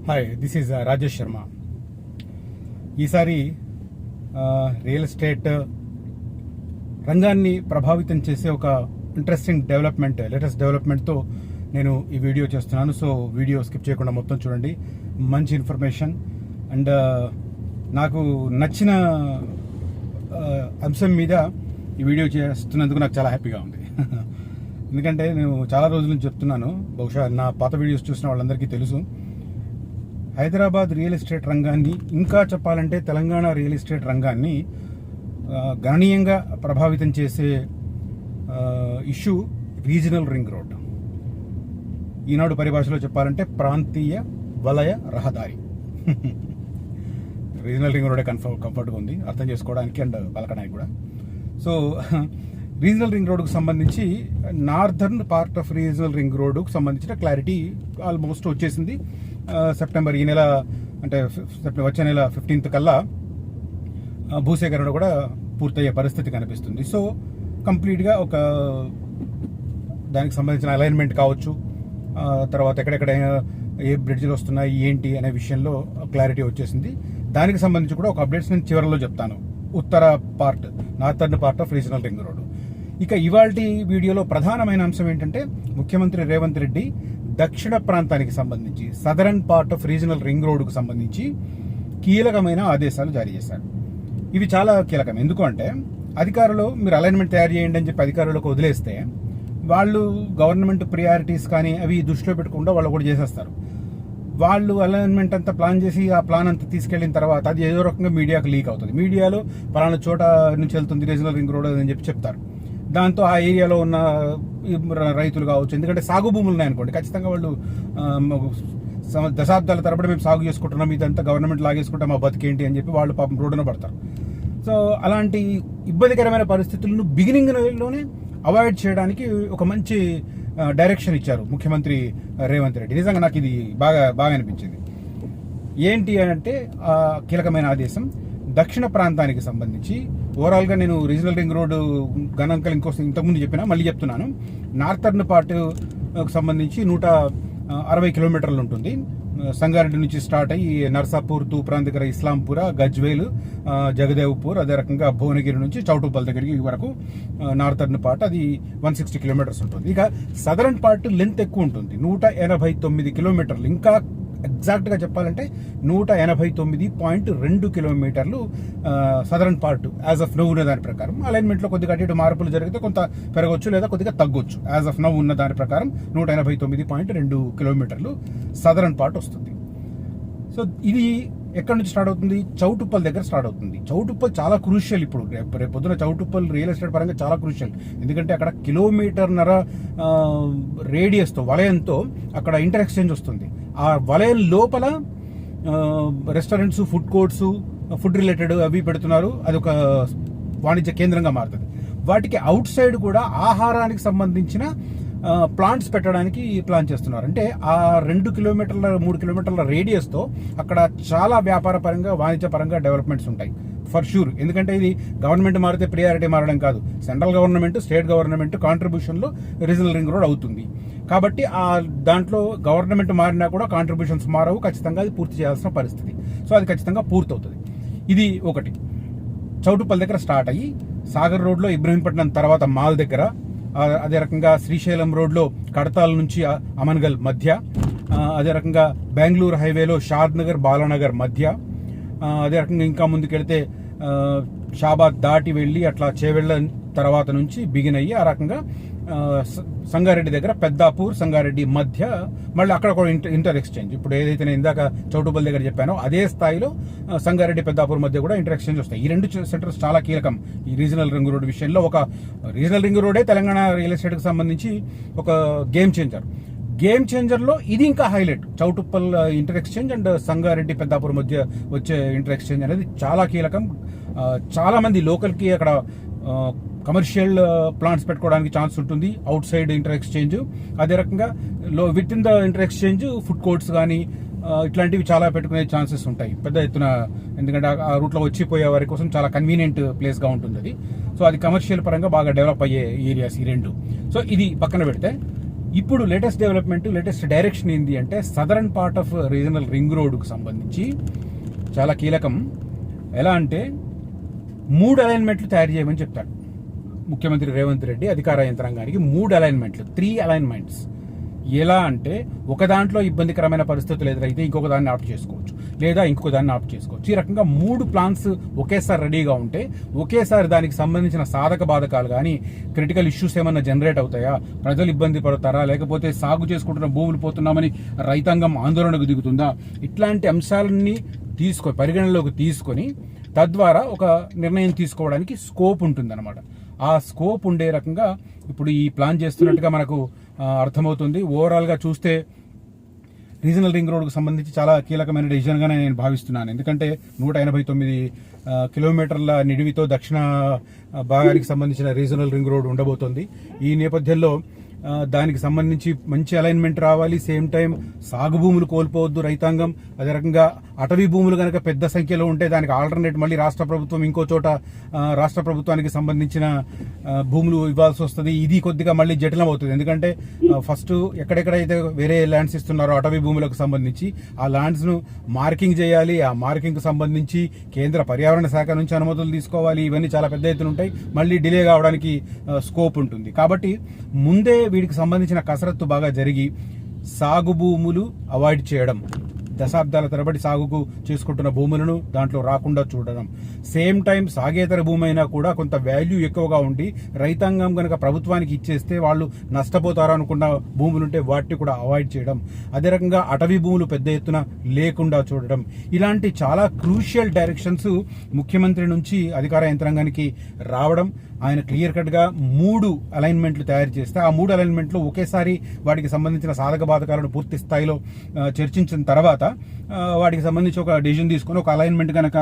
Hi, this is Rajesh Sharma. ఈసారి real estate రంగాన్ని ప్రభావితం చేసే ఒక ఇంట్రెస్టింగ్ లేటెస్ట్ డెవలప్మెంట్తో నేను ఈ వీడియో చేస్తున్నాను. సో వీడియో స్కిప్ చేయకుండా మొత్తం చూడండి. మంచి ఇన్ఫర్మేషన్ అండ్ నాకు నచ్చిన అంశం మీద ఈ వీడియో చేస్తున్నందుకు నాకు చాలా హ్యాపీగా ఉంది. ఎందుకంటే నేను చాలా రోజుల నుంచి చెప్తున్నాను, బహుశా నా పాత వీడియోస్ చూసిన వాళ్ళందరికీ తెలుసు, హైదరాబాద్ రియల్ ఎస్టేట్ రంగాన్ని, ఇంకా చెప్పాలంటే తెలంగాణ రియల్ ఎస్టేట్ రంగాన్ని గణనీయంగా ప్రభావితం చేసే ఇష్యూ రీజనల్ రింగ్ రోడ్. ఈనాడు పరిభాషలో చెప్పాలంటే ప్రాంతీయ వలయ రహదారి. రీజనల్ రింగ్ రోడే కంఫర్ట్గా ఉంది అర్థం చేసుకోవడానికి అండ్ పలకడానికి కూడా. సో రీజనల్ రింగ్ రోడ్కు సంబంధించి northern part of regional ring రోడ్కు సంబంధించిన క్లారిటీ ఆల్మోస్ట్ వచ్చేసింది. సెప్టెంబర్ ఈ నెల అంటే వచ్చే నెల 15th కల్లా భూసేకరణ కూడా పూర్తయ్యే పరిస్థితి కనిపిస్తుంది. సో కంప్లీట్గా ఒక దానికి సంబంధించిన అలైన్మెంట్ కావచ్చు, తర్వాత ఎక్కడెక్కడ ఏ బ్రిడ్జ్లు వస్తున్నాయి ఏంటి అనే విషయంలో క్లారిటీ వచ్చేసింది. దానికి సంబంధించి కూడా ఒక అప్డేట్స్ నేను చివరిలో చెప్తాను. Northern part of regional ring road. ఇక ఇవాల్టి వీడియోలో ప్రధానమైన అంశం ఏంటంటే, ముఖ్యమంత్రి రేవంత్ రెడ్డి దక్షిణ ప్రాంతానికి సంబంధించి southern part of regional ring రోడ్కు సంబంధించి కీలకమైన ఆదేశాలు జారీ చేశారు. ఇవి చాలా కీలకం. ఎందుకు అంటే, అధికారులు మీరు అలైన్మెంట్ తయారు చేయండి అని చెప్పి అధికారులకు వదిలేస్తే వాళ్ళు గవర్నమెంట్ ప్రియారిటీస్ కానీ అవి దృష్టిలో పెట్టకుండా వాళ్ళు కూడా చేసేస్తారు. వాళ్ళు అలైన్మెంట్ అంతా ప్లాన్ చేసి ఆ ప్లాన్ అంతా తీసుకెళ్లిన తర్వాత అది ఏదో రకంగా మీడియాకు లీక్ అవుతుంది. మీడియాలో పలానా చోట నుంచి వెళ్తుంది రీజనల్ రింగ్ రోడ్ అని చెప్పి చెప్తారు. దాంతో ఆ ఏరియాలో ఉన్న రైతులు కావచ్చు, ఎందుకంటే సాగు భూములు ఉన్నాయనుకోండి, ఖచ్చితంగా వాళ్ళు దశాబ్దాల తరబడి మేము సాగు చేసుకుంటున్నాం, ఇదంతా గవర్నమెంట్ లాగేసుకుంటాం, మా బతికేంటి అని చెప్పి వాళ్ళు పాపం రోడ్డున పడతారు. సో అలాంటి ఇబ్బందికరమైన పరిస్థితులను బిగినింగ్లోనే అవాయిడ్ చేయడానికి ఒక మంచి డైరెక్షన్ ఇచ్చారు ముఖ్యమంత్రి రేవంత్ రెడ్డి. నిజంగా నాకు ఇది బాగా అనిపించింది. ఏంటి అని అంటే, కీలకమైన ఆదేశం దక్షిణ ప్రాంతానికి సంబంధించి ఓవరాల్గా నేను రీజనల్ రింగ్ రోడ్డు గణాంకాలు ఇంతకుముందు చెప్పినా మళ్ళీ చెప్తున్నాను. నార్థర్న్ పార్ట్కు సంబంధించి 160 కిలోమీటర్లు ఉంటుంది. సంగారెడ్డి నుంచి స్టార్ట్ అయ్యి నర్సాపూర్, తూప్రాన్ దగ్గర ఇస్లాంపుర, గజ్వేల్, జగదేవ్పూర్, అదే రకంగా భువనగిరి నుంచి చౌటుప్పల్ దగ్గరికి వరకు నార్థర్న్ పార్ట్ అది 160 కిలోమీటర్స్ ఉంటుంది. ఇక సదరన్ పార్ట్ లెంత్ ఎక్కువ ఉంటుంది, 189 కిలోమీటర్లు. ఇంకా ఎగ్జాక్ట్గా చెప్పాలంటే 189.2 కిలోమీటర్లు southern part as of now ఉన్న దాని ప్రకారం. అలైన్మెంట్లో కొద్దిగా అటు మార్పులు జరిగితే కొంత పెరగవచ్చు లేదా కొద్దిగా తగ్గొచ్చు. యాజ్ ఆఫ్ నౌ ఉన్న దాని ప్రకారం 189.2 కిలోమీటర్లు సదరన్ పార్ట్ వస్తుంది. సో ఇది ఎక్కడి నుంచి స్టార్ట్ అవుతుంది? చౌటుప్పల్ దగ్గర స్టార్ట్ అవుతుంది. చౌటుప్పల్ చాలా క్రూషియల్. ఇప్పుడు రేపు పొద్దున చౌటుప్పల్ రియల్ ఎస్టేట్ పరంగా చాలా క్రూషియల్. ఎందుకంటే అక్కడ 1.5 రేడియస్తో, వలయంతో అక్కడ ఇంటర్ ఎక్స్చేంజ్ వస్తుంది. ఆ వలయం లోపల restaurants, food courts, food related అవి పెడుతున్నారు. అది ఒక వాణిజ్య కేంద్రంగా మారుతుంది. వాటికి అవుట్ సైడ్ కూడా ఆహారానికి సంబంధించిన ప్లాంట్స్ పెట్టడానికి ప్లాన్ చేస్తున్నారు. అంటే ఆ 2 కిలోమీటర్ల 3 కిలోమీటర్ల రేడియస్తో అక్కడ చాలా వ్యాపార పరంగా, వాణిజ్య పరంగా డెవలప్మెంట్స్ ఉంటాయి ఫర్ షూర్. ఎందుకంటే ఇది గవర్నమెంట్ మారితే ప్రియారిటీ మారడం కాదు, సెంట్రల్ గవర్నమెంట్, స్టేట్ గవర్నమెంట్ కాంట్రిబ్యూషన్లో రీజనల్ రింగ్ రోడ్ అవుతుంది. కాబట్టి ఆ దాంట్లో గవర్నమెంట్ మారినా కూడా కాంట్రిబ్యూషన్స్ మారవు, ఖచ్చితంగా అది పూర్తి చేయాల్సిన పరిస్థితి. సో అది ఖచ్చితంగా పూర్తవుతుంది. ఇది ఒకటి. చౌటుప్పల్ దగ్గర స్టార్ట్ అయ్యి సాగర్ రోడ్లో ఇబ్రహీంపట్నం తర్వాత మాల్ దగ్గర, అదే రకంగా శ్రీశైలం రోడ్లో కడతాల్ నుంచి అమన్గల్ మధ్య, అదే రకంగా బెంగళూరు హైవేలో షాద్ నగర్, బాలానగర్ మధ్య, అదే రకంగా ఇంకా ముందుకెళ్తే షాబాద్ దాటి వెళ్ళి అట్లా చేవెళ్ళ తర్వాత నుంచి బిగిన్ అయ్యి ఆ రకంగా సంగారెడ్డి దగ్గర పెద్దాపూర్, సంగారెడ్డి మధ్య మళ్ళీ అక్కడ కూడా ఇంటర్ ఎక్స్చేంజ్. ఇప్పుడు ఏదైతే నేను ఇందాక చౌటుప్పల్ దగ్గర చెప్పానో అదే స్థాయిలో సంగారెడ్డి, పెద్దాపూర్ మధ్య కూడా ఇంటర్ ఎక్స్చేంజ్ వస్తాయి. ఈ 2 సెంటర్స్ చాలా కీలకం ఈ రీజనల్ రింగ్ రోడ్ విషయంలో. ఒక రీజనల్ రింగ్ రోడే తెలంగాణ రియల్ ఎస్టేట్కి సంబంధించి ఒక గేమ్ చేంజర్లో ఇది ఇంకా highlight. Choutuppal inter exchange and Sangareddy, Peddapur మధ్య వచ్చే ఇంటర్ ఎక్స్చేంజ్ అనేది చాలా కీలకం. చాలా మంది లోకల్కి అక్కడ కమర్షియల్ ప్లాంట్స్ పెట్టుకోవడానికి ఛాన్స్ ఉంటుంది, అవుట్ సైడ్ ఇంటర్ ఎక్స్చేంజ్. అదే రకంగా with in the inter exchange food courts కానీ ఇట్లాంటివి చాలా పెట్టుకునే ఛాన్సెస్ ఉంటాయి పెద్ద ఎత్తున. ఎందుకంటే ఆ రూట్లో వచ్చిపోయే వారి కోసం చాలా కన్వీనియంట్ ప్లేస్గా ఉంటుంది అది. సో అది కమర్షియల్ పరంగా బాగా డెవలప్ అయ్యే ఏరియాస్ ఈ 2. సో ఇది పక్కన పెడితే ఇప్పుడు లేటెస్ట్ డెవలప్మెంట్, లేటెస్ట్ డైరెక్షన్ ఏంటి అంటే southern part of regional ring రోడ్కు సంబంధించి చాలా కీలకం. ఎలా అంటే 3 అలైన్మెంట్లు తయారు చేయమని చెప్తాడు ముఖ్యమంత్రి రేవంత్ రెడ్డి అధికార యంత్రాంగానికి. 3 అలైన్మెంట్లు, 3 అలైన్మెంట్స్. ఎలా అంటే ఒక దాంట్లో ఇబ్బందికరమైన పరిస్థితులు ఎదురైతే ఇంకొక దాన్ని ఆప్ట్ చేసుకోవచ్చు, లేదా ఇంకొక దాన్ని ఆప్ట్ చేసుకోవచ్చు. ఈ రకంగా 3 ప్లాన్స్ ఒకేసారి రెడీగా ఉంటే ఒకేసారి దానికి సంబంధించిన సాధక బాధకాలు కానీ, క్రిటికల్ ఇష్యూస్ ఏమన్నా జనరేట్ అవుతాయా, ప్రజలు ఇబ్బంది పడతారా, లేకపోతే సాగు చేసుకుంటున్న భూములు పోతున్నామని రైతాంగం ఆందోళనకు దిగుతుందా, ఇట్లాంటి అంశాలన్నీ పరిగణనలోకి తీసుకొని తద్వారా ఒక నిర్ణయం తీసుకోవడానికి స్కోప్ ఉంటుందన్నమాట. ఆ స్కోప్ ఉండే రకంగా ఇప్పుడు ఈ ప్లాన్ చేస్తున్నట్టుగా మనకు అర్థమవుతుంది. ఓవరాల్గా చూస్తే రీజనల్ రింగ్ రోడ్కు సంబంధించి చాలా కీలకమైన డిసిజన్గానే నేను భావిస్తున్నాను. ఎందుకంటే 189 కిలోమీటర్ల నిడివితో దక్షిణ భాగానికి సంబంధించిన రీజనల్ రింగ్ రోడ్ ఉండబోతోంది. ఈ నేపథ్యంలో దానికి సంబంధించి మంచి అలైన్మెంట్ రావాలి. సేమ్ టైం సాగు భూములు కోల్పోవద్దు రైతాంగం. అదే రకంగా అటవీ భూములు కనుక పెద్ద సంఖ్యలో ఉంటే దానికి ఆల్టర్నేట్ మళ్ళీ రాష్ట్ర ప్రభుత్వం ఇంకో చోట రాష్ట్ర ప్రభుత్వానికి సంబంధించిన భూములు ఇవ్వాల్సి వస్తుంది. ఇది కొద్దిగా మళ్ళీ జటిలం అవుతుంది. ఎందుకంటే ఫస్ట్ ఎక్కడెక్కడైతే వేరే ల్యాండ్స్ ఇస్తున్నారో అటవీ భూములకు సంబంధించి ఆ ల్యాండ్స్ను మార్కింగ్ చేయాలి. ఆ మార్కింగ్కు సంబంధించి కేంద్ర పర్యావరణ శాఖ నుంచి అనుమతులు తీసుకోవాలి. ఇవన్నీ చాలా పెద్ద ఎత్తున ఉంటాయి. మళ్ళీ డిలే కావడానికి స్కోప్ ఉంటుంది. కాబట్టి ముందే వీటికి సంబంధించిన కసరత్తు బాగా జరిగి సాగు భూములు అవాయిడ్ చేయడం, దశాబ్దాల తరబడి సాగుకు చేసుకుంటున్న భూములను దాంట్లో రాకుండా చూడడం, సేమ్ టైం సాగేతర భూమి అయినా కూడా కొంత వాల్యూ ఎక్కువగా ఉండి రైతాంగం కనుక ప్రభుత్వానికి ఇచ్చేస్తే వాళ్ళు నష్టపోతారు అనుకున్న భూములుంటే వాటిని కూడా అవాయిడ్ చేయడం, అదే రకంగా అటవీ భూములు పెద్ద ఎత్తున లేకుండా చూడడం, ఇలాంటి చాలా క్రూషియల్ డైరెక్షన్స్ ముఖ్యమంత్రి నుంచి అధికార యంత్రాంగానికి రావడం. ఆయన క్లియర్ కట్గా 3 అలైన్మెంట్లు తయారు చేస్తే ఆ 3 అలైన్మెంట్లు ఒకేసారి వాటికి సంబంధించిన సాధక బాధకాలను పూర్తి స్థాయిలో చర్చించిన తర్వాత వాటికి సంబంధించి ఒక డిసిజన్ తీసుకొని ఒక అలైన్మెంట్ కనుక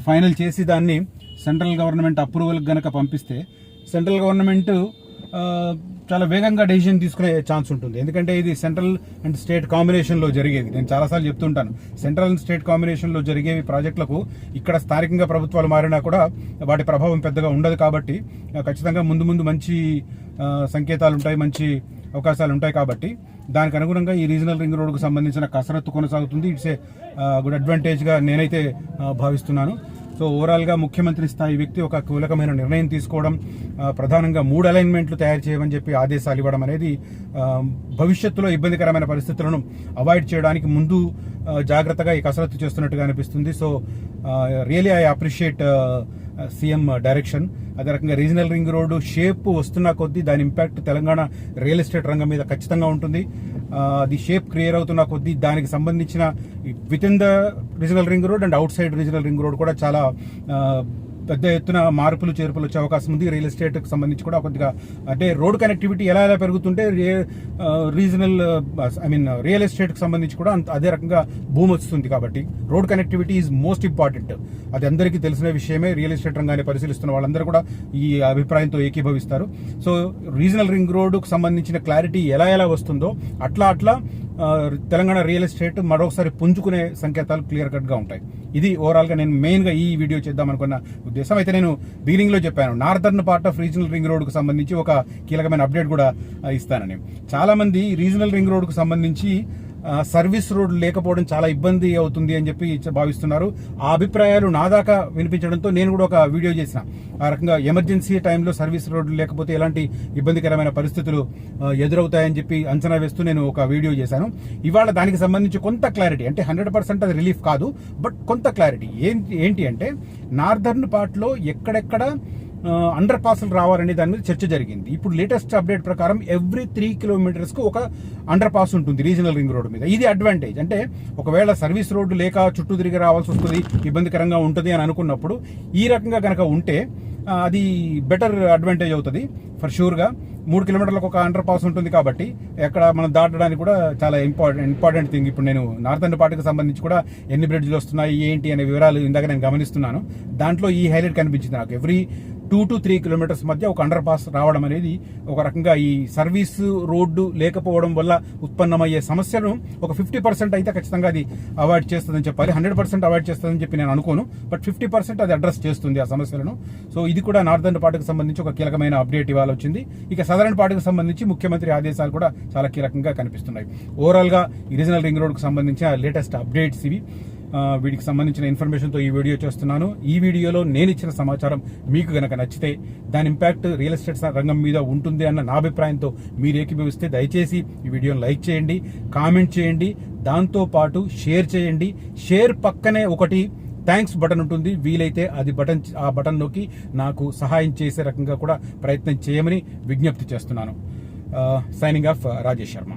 ఫైనల్ చేసి దాన్ని సెంట్రల్ గవర్నమెంట్ అప్రూవల్ కనుక పంపిస్తే సెంట్రల్ గవర్నమెంట్ చాలా వేగంగా డెసిషన్ తీసుకునే ఛాన్స్ ఉంటుంది. ఎందుకంటే ఇది సెంట్రల్ అండ్ స్టేట్ కాంబినేషన్లో జరిగేది. నేను చాలాసార్లు చెప్తుంటాను, సెంట్రల్ అండ్ స్టేట్ కాంబినేషన్లో జరిగేవి ప్రాజెక్టులకు ఇక్కడ స్థానికంగా ప్రభుత్వాలు మారినా కూడా వాటి ప్రభావం పెద్దగా ఉండదు. కాబట్టి ఖచ్చితంగా ముందు మంచి సంకేతాలు ఉంటాయి, మంచి అవకాశాలు ఉంటాయి. కాబట్టి దానికి అనుగుణంగా ఈ రీజనల్ రింగ్ రోడ్కు సంబంధించిన కసరత్తు కొనసాగుతుంది. ఇట్స్ ఏ గుడ్ అడ్వాంటేజ్గా నేనైతే భావిస్తున్నాను. సో ఓవరాల్గా ముఖ్యమంత్రి స్థాయి వ్యక్తి ఒక కీలకమైన నిర్ణయం తీసుకోవడం, ప్రధానంగా 3 అలైన్మెంట్లు తయారు చేయమని చెప్పి ఆదేశాలు ఇవ్వడం అనేది భవిష్యత్తులో ఇబ్బందికరమైన పరిస్థితులను అవాయిడ్ చేయడానికి ముందు జాగ్రత్తగా ఈ కసరత్తు చేస్తున్నట్టుగా అనిపిస్తుంది. So really I appreciate CM direction. అదే రకంగా రీజనల్ రింగ్ రోడ్డు షేప్ వస్తున్న కొద్దీ దాని ఇంపాక్ట్ తెలంగాణ రియల్ ఎస్టేట్ రంగం మీద ఖచ్చితంగా ఉంటుంది. అది షేప్ క్లియర్ అవుతున్న కొద్దీ దానికి సంబంధించిన with in the regional ring road and out side regional ring road కూడా చాలా పెద్ద ఎత్తున మార్పులు చేర్పులు వచ్చే అవకాశం ఉంది. రియల్ ఎస్టేట్కి సంబంధించి కూడా కొద్దిగా అంటే రోడ్ కనెక్టివిటీ ఎలా పెరుగుతుంటే రీజనల్ రియల్ ఎస్టేట్కి సంబంధించి కూడా అదే రకంగా భూమి వస్తుంది. కాబట్టి road connectivity is most important. అది అందరికీ తెలిసిన విషయమే. రియల్ ఎస్టేట్ రంగాన్ని పరిశీలిస్తున్న వాళ్ళందరూ కూడా ఈ అభిప్రాయంతో ఏకీభవిస్తారు. సో రీజనల్ రింగ్ రోడ్డుకు సంబంధించిన క్లారిటీ ఎలా వస్తుందో అట్లా తెలంగాణ రియల్ ఎస్టేట్ మరొకసారి పుంజుకునే సంకేతాలు క్లియర్ కట్గా ఉంటాయి. ఇది ఓవరాల్గా నేను మెయిన్గా ఈ వీడియో చేద్దాం అనుకున్న ఉద్దేశం. అయితే నేను బిగినింగ్లో చెప్పాను northern part of regional ring రోడ్కు సంబంధించి ఒక కీలకమైన అప్డేట్ కూడా ఇస్తానని. చాలామంది రీజనల్ రింగ్ రోడ్కు సంబంధించి సర్వీస్ రోడ్ లేకపోవడం చాలా ఇబ్బంది అవుతుంది అని చెప్పి భావిస్తున్నారు. ఆ అభిప్రాయాలు నా దాకా వినిపించడంతో నేను కూడా ఒక వీడియో చేసిన. ఆ రకంగా ఎమర్జెన్సీ టైంలో సర్వీస్ రోడ్లు లేకపోతే ఎలాంటి ఇబ్బందికరమైన పరిస్థితులు ఎదురవుతాయని చెప్పి అంచనా వేస్తూ నేను ఒక వీడియో చేశాను. ఇవాళ దానికి సంబంధించి కొంత క్లారిటీ, అంటే 100% అది రిలీఫ్ కాదు, బట్ కొంత క్లారిటీ ఏంటి అంటే నార్దర్న్ పార్ట్లో ఎక్కడెక్కడ అండర్ పాస్లు రావాలనే దాని మీద చర్చ జరిగింది. ఇప్పుడు లేటెస్ట్ అప్డేట్ ప్రకారం ఎవ్రీ 3 కిలోమీటర్స్కు ఒక అండర్ పాస్ ఉంటుంది రీజనల్ రింగ్ రోడ్ మీద. ఇది అడ్వాంటేజ్. అంటే ఒకవేళ సర్వీస్ రోడ్డు లేక చుట్టూ తిరిగి రావాల్సి వస్తుంది, ఇబ్బందికరంగా ఉంటుంది అని అనుకున్నప్పుడు ఈ రకంగా కనుక ఉంటే అది బెటర్ అడ్వాంటేజ్ అవుతుంది ఫర్ షూర్గా. 3 కిలోమీటర్లకు ఒక అండర్ పాస్ ఉంటుంది కాబట్టి ఎక్కడ మనం దాటడానికి కూడా చాలా ఇంపార్టెంట్ థింగ్. ఇప్పుడు నేను నార్దర్న్ పార్ట్కి సంబంధించి కూడా ఎన్ని బ్రిడ్జ్లు వస్తున్నాయి ఏంటి అనే వివరాలు ఇందాక నేను గమనిస్తున్నాను. దాంట్లో ఈ హైలైట్ కనిపించింది నాకు. ఎవ్రీ 2 to 3 కిలోమీటర్స్ మధ్య ఒక అండర్ పాస్ రావడం అనేది ఒక రకంగా ఈ సర్వీస్ రోడ్డు లేకపోవడం వల్ల ఉత్పన్నమయ్యే సమస్యను ఒక 50% అయితే ఖచ్చితంగా అది అవాయిడ్ చేస్తుందని చెప్పాలి. 100% అవాయిడ్ చేస్తుందని చెప్పి నేను అనుకోను, బట్ 50% అది అడ్రస్ చేస్తుంది ఆ సమస్యలను. సో ఇది కూడా నార్దర్న్ పార్ట్కి సంబంధించి ఒక కీలకమైన అప్డేట్ ఇవాళ వచ్చింది. ఇక సదరన్ పార్ట్కి సంబంధించి ముఖ్యమంత్రి ఆదేశాలు కూడా చాలా కీలకంగా కనిపిస్తున్నాయి. ఓవరాల్గా ఈ రీజనల్ రింగ్ రోడ్కు సంబంధించిన లేటెస్ట్ అప్డేట్స్ ఇవి. వీటికి సంబంధించిన ఇన్ఫర్మేషన్తో ఈ వీడియో చేస్తున్నాను. ఈ వీడియోలో నేను ఇచ్చిన సమాచారం మీకు గనక నచ్చితే, దాని ఇంపాక్ట్ రియల్ ఎస్టేట్ రంగం మీద ఉంటుంది అన్న నా అభిప్రాయంతో మీరు ఏకీభవిస్తే దయచేసి ఈ వీడియోని లైక్ చేయండి, కామెంట్ చేయండి, దాంతోపాటు షేర్ చేయండి. షేర్ పక్కనే ఒకటి థ్యాంక్స్ బటన్ ఉంటుంది. వీలైతే ఆ బటన్ నొక్కి నాకు సహాయం చేసే రకంగా కూడా ప్రయత్నం చేయమని విజ్ఞప్తి చేస్తున్నాను. Signing off Rajesh Sharma.